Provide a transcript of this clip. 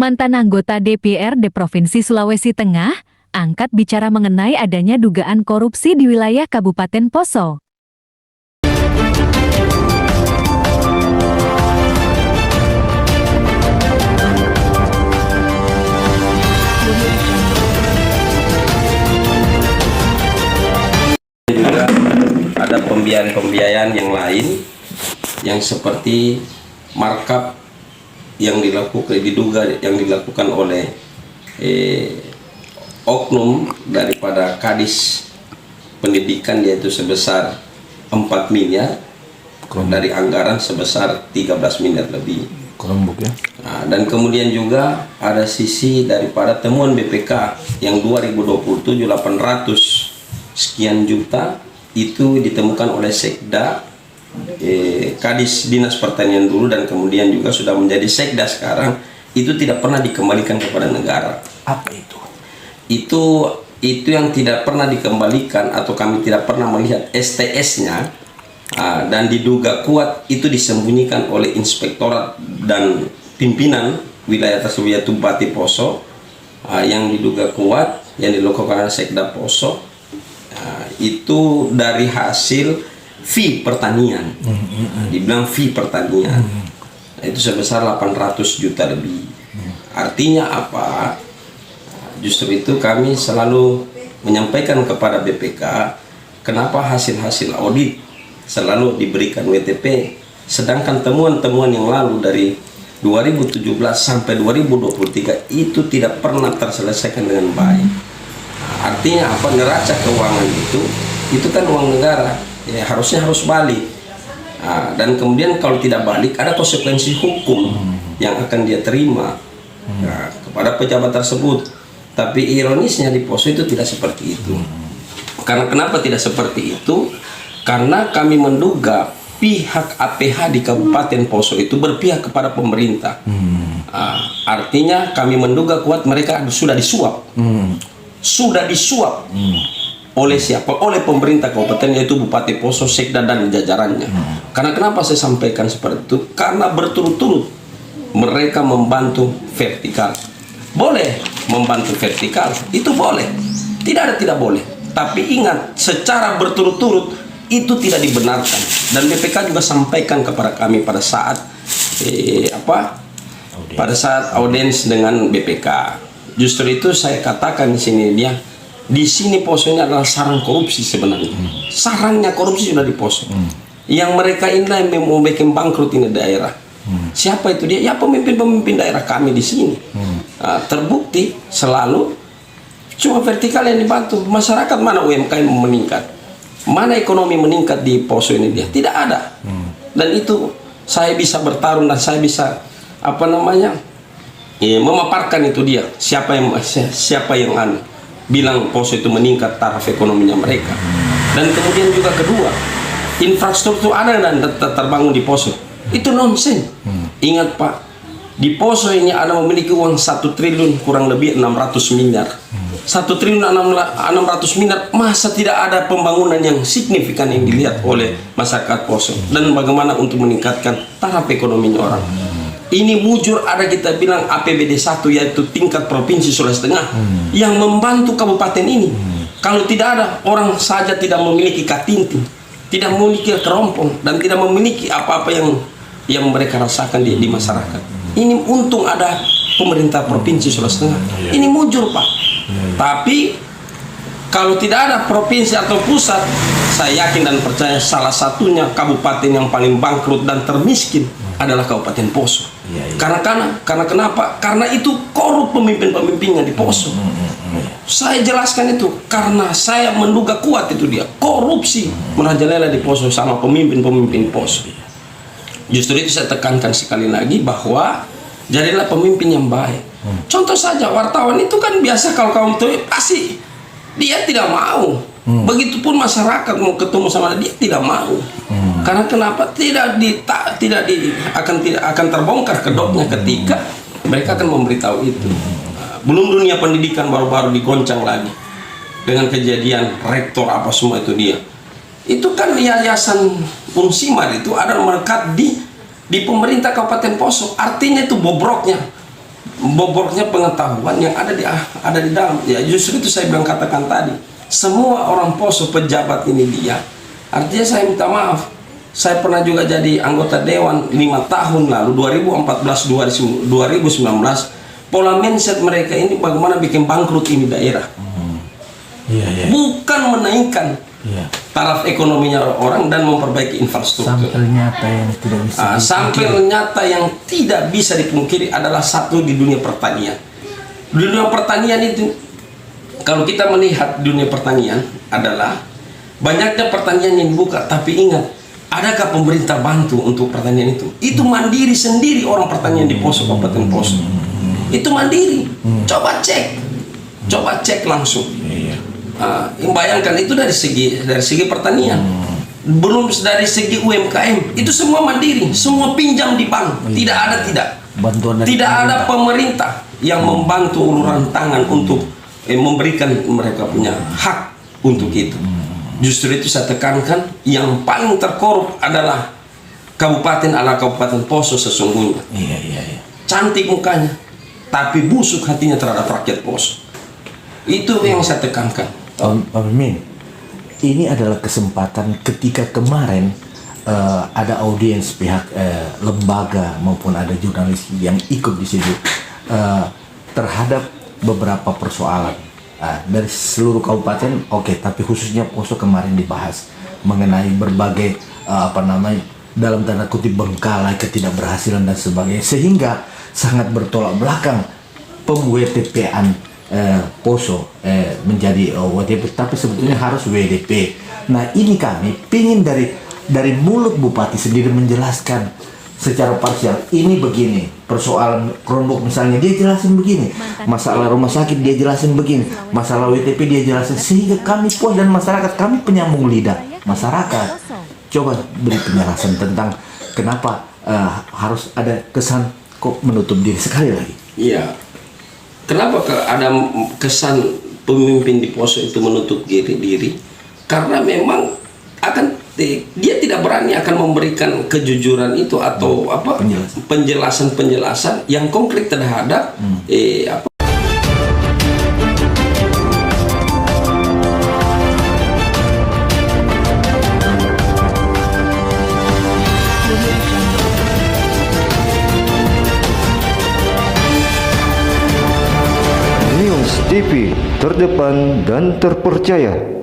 Mantan anggota DPRD Provinsi Sulawesi Tengah, angkat bicara mengenai adanya dugaan korupsi di wilayah Kabupaten Poso. Juga ada pembiayaan-pembiayaan yang lain yang seperti markup yang dilakukan oleh oknum daripada Kadis Pendidikan, yaitu sebesar 4 miliar dari anggaran sebesar 13 miliar lebih. Nah, dan kemudian juga ada sisi daripada temuan BPK yang 2027 800 sekian juta itu ditemukan oleh Sekda Kadis Dinas Pertanian dulu, dan kemudian juga sudah menjadi Sekda sekarang, itu tidak pernah dikembalikan kepada negara. Apa itu? Itu yang tidak pernah dikembalikan, atau kami tidak pernah melihat STS-nya, dan diduga kuat itu disembunyikan oleh inspektorat dan pimpinan wilayah tersebut, yaitu Bupati Poso, yang diduga kuat yang dilakukan oleh Sekda Poso, itu dari hasil fee pertanian. Dibilang fee pertanian itu sebesar 800 juta lebih. Artinya apa? Justru itu kami selalu menyampaikan kepada BPK, kenapa hasil-hasil audit selalu diberikan WTP, sedangkan temuan-temuan yang lalu dari 2017 sampai 2023 itu tidak pernah terselesaikan dengan baik. Artinya apa? Neraca keuangan itu kan uang negara, ya harusnya harus balik. Dan kemudian kalau tidak balik, ada konsekuensi hukum yang akan dia terima kepada pejabat tersebut. Tapi ironisnya di Poso itu tidak seperti itu. Karena kenapa tidak seperti itu? Karena kami menduga pihak APH di Kabupaten Poso itu berpihak kepada pemerintah. Artinya kami menduga kuat mereka sudah disuap. Sudah disuap oleh siapa? Oleh pemerintah kabupaten, yaitu Bupati Poso, Sekda dan jajarannya. Karena kenapa saya sampaikan seperti itu? Karena berturut-turut mereka membantu vertikal. Boleh membantu vertikal, itu boleh. Tidak boleh. Tapi ingat, secara berturut-turut itu tidak dibenarkan. Dan BPK juga sampaikan kepada kami pada saat pada saat audiens dengan BPK. Justru itu saya katakan di sini Poso ini adalah sarang korupsi sebenarnya. Sarangnya korupsi sudah di Poso. Yang mereka inilah yang mau bikin bangkrut ini daerah. Siapa itu dia? Ya pemimpin-pemimpin daerah kami di sini. Terbukti selalu cuma vertikal yang dibantu. Masyarakat mana UMKM meningkat? Mana ekonomi meningkat di Poso ini dia? Tidak ada. Dan itu saya bisa bertarung dan saya bisa memaparkan itu dia. Siapa yang bilang Poso itu meningkat taraf ekonominya mereka. Dan kemudian juga kedua, infrastruktur ada dan terbangun di Poso. Itu nonsen. Ingat Pak, di Poso ini ada memiliki uang 1 triliun kurang lebih 600 miliar. 1 triliun 600 miliar, masa tidak ada pembangunan yang signifikan yang dilihat oleh masyarakat Poso? Dan bagaimana untuk meningkatkan taraf ekonominya orang? Ini mujur ada kita bilang APBD 1, yaitu tingkat Provinsi Sulawesi Tengah, yang membantu kabupaten ini. Kalau tidak ada, orang saja tidak memiliki katinting, tidak memiliki kerompong, dan tidak memiliki apa-apa yang mereka rasakan di masyarakat. Ini untung ada pemerintah Provinsi Sulawesi Tengah. Ini mujur Pak. Tapi kalau tidak ada provinsi atau pusat, saya yakin dan percaya salah satunya kabupaten yang paling bangkrut dan termiskin adalah Kabupaten Poso. Karena kenapa? Karena itu korup pemimpin-pemimpinnya di Poso. Saya jelaskan itu karena saya menduga kuat itu dia korupsi merajalela di Poso sama pemimpin-pemimpin Poso. Justru itu saya tekankan sekali lagi bahwa jadilah pemimpin yang baik. Contoh saja wartawan itu kan biasa, kalau kamu tuh pasti dia tidak mau. Begitupun masyarakat mau ketemu sama dia tidak mau. Karena kenapa? Akan terbongkar kedoknya ketika mereka akan memberitahu itu. Belum dunia pendidikan baru-baru digoncang lagi dengan kejadian rektor apa semua itu dia. Itu kan yayasan Unsimar itu ada melekat di pemerintah Kabupaten Poso. Artinya itu bobroknya bobroknya pengetahuan yang ada di dalam. Ya justru itu saya bilang katakan tadi, semua orang Poso pejabat ini dia. Artinya saya minta maaf. Saya pernah juga jadi anggota dewan 5 tahun lalu 2014 2019. Pola mindset mereka ini bagaimana bikin bangkrut ini daerah. Bukan menaikkan taraf ekonominya orang dan memperbaiki infrastruktur. Sampel nyata yang tidak bisa sampel nyata yang tidak bisa dipungkiri adalah satu di dunia pertanian. Di dunia pertanian itu, kalau kita melihat dunia pertanian adalah banyaknya pertanian yang dibuka, tapi ingat, adakah pemerintah bantu untuk pertanian itu? Itu mandiri sendiri orang pertanian di Poso, Kabupaten Poso. Itu mandiri. Coba cek langsung. Bayangkan itu dari segi pertanian. Belum dari segi UMKM, itu semua mandiri, semua pinjam di bank. bantuan dari Tidak ada pemerintah yang membantu uluran tangan untuk memberikan mereka punya hak untuk itu. Justru itu saya tekankan, yang paling terkorup adalah Kabupaten Poso sesungguhnya. Cantik mukanya, tapi busuk hatinya terhadap rakyat Poso. Itu yang saya tekankan. Pak Mimin, ini adalah kesempatan ketika kemarin ada audiens pihak lembaga maupun ada jurnalis yang ikut di situ terhadap beberapa persoalan dari seluruh kabupaten. Tapi khususnya Poso kemarin dibahas mengenai berbagai dalam tanda kutip bengkalai, ketidakberhasilan dan sebagainya, sehingga sangat bertolak belakang pem-WTP-an Poso menjadi WTP, tapi sebetulnya harus WDP. Nah, ini kami pingin dari mulut Bupati sendiri menjelaskan secara parsial. Ini begini, persoalan Kronbok misalnya dia jelasin begini, masalah rumah sakit dia jelasin begini, masalah WTP dia jelasin, sehingga kami puas dan masyarakat, kami penyambung lidah masyarakat. Coba beri penjelasan tentang kenapa harus ada kesan kok menutup diri sekali lagi. Iya. Kenapa ada kesan pemimpin di Poso itu menutup diri? Karena memang dia tidak berani akan memberikan kejujuran itu atau penjelasan yang konkret terhadap News TV, terdepan dan terpercaya.